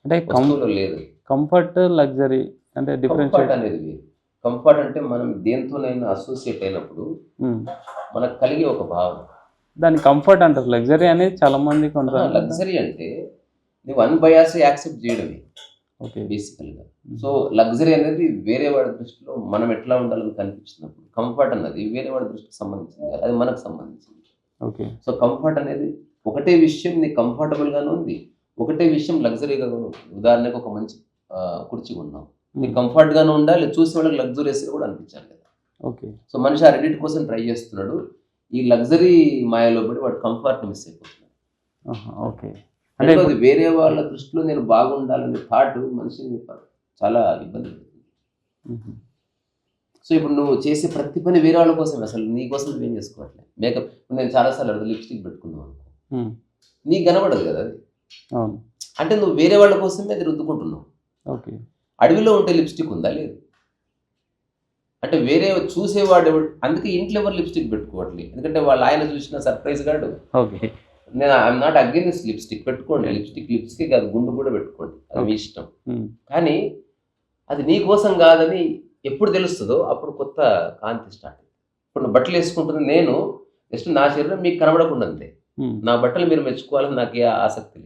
అంటే వస్తువులో లేదు. కంఫర్ట్, లగ్జరీ అంటే కంఫర్ట్ డిఫరెన్షియేట్. అనేది వేరు. కంఫర్ట్ అంటే మనం దేనితోనైనా అసోసియేట్ అయినప్పుడు హ్మ్. మనకు కలిగే ఒక భావన. దాన్ని కంఫర్ట్ అంటారు. లగ్జరీ అనేది చాలా మంది కొంటారు. లగ్జరీ అంటే నువ్వు అన్‌బయాస్‌గా యాక్సెప్ట్ చేయడమే ఓకే. బేసికల్‌గా. హ్మ్. సో, లగ్జరీ అనేది వేరే వాడి దృష్టిలో మనం ఎట్లా ఉండాలని కనిపించినప్పుడు, కంఫర్ట్ అన్నది వేరే వాడి దృష్టికి సంబంధించింది కాదు. అది మనకు సంబంధించింది. ఓకే. సో, కంఫర్ట్ అనేది ఒకటే విషయం నీకు కంఫర్టబుల్‌గాను ఉంది. ఒకటే విషయం లగ్జరీగాను ఉంది. ఉదాహరణకు ఒక మంచి కుర్చీ కొన్నాం. నీకు కంఫర్ట్‌గాను ఉండాలి. చూసే వాళ్ళకి లగ్జూరియస్‌గా కూడా అనిపించాలి కదా! ఓకే. సో, మనిషి ఆ రెండిటి కోసం ట్రై చేస్తున్నాడు. ఈ లగ్జరీ మాయలో పడి వాడు కంఫర్ట్‌ని మిస్ అయిపోతున్నాడు. ఆహా! ఓకే. అంటే రెండోది వేరే వాళ్ళ దృష్టిలో నేను బాగుండాలనే థాట్ మనిషిని చాలా ఇబ్బంది పెడుతుంది. హుహు. సో, ఇప్పుడు నువ్వు చేసే ప్రతి పని వేరే వాళ్ళ కోసమే. అసలు నీ కోసం నువ్వేం చేసుకోవట్లేదు. మేకప్ నేను చాలా సార్లు అడుగుతా లిప్‌స్టిక్ పెట్టుకుందాం అనుకో. హ్మ్. నీకు కనపడదు కదా అది. అవును. అంటే నువ్వు వేరే వాళ్ళ కోసమే అది రుద్దుకుంటున్నావు. ఓకే. అడవిలో ఉంటే లిప్‌స్టిక్ ఉందా? లేదు. అంటే వేరే చూసేవాడెవడు అందుకే ఇంట్లో ఎవరు లిప్‌స్టిక్ పెట్టుకోవట్లేదు. ఎందుకంటే వాళ్ళ ఆయన చూసిన సర్ప్రైజ్ గాడు. ఓకే. నేను ఐయామ్ నాట్ అగైన్స్ట్ లిప్‌స్టిక్ పెట్టుకోండి. లిప్‌స్టికే కాదు గుండు కూడా పెట్టుకోండి. అది మీ ఇష్టం. హ్మ్. కానీ అది నీ కోసం కాదని ఎప్పుడు తెలుస్తదో అప్పుడు కొత్త కాంతి స్టార్ట్ అవుతుంది. ఇప్పుడు నువ్వు బట్టలేసుకుంటున్న నేను జస్ట్ నా శరీరం మీకు కనబడకుండా అంతే. హ్మ్. నా బట్టలు మీరు మెచ్చుకోవాలని నాకే ఆసక్తి లేదు.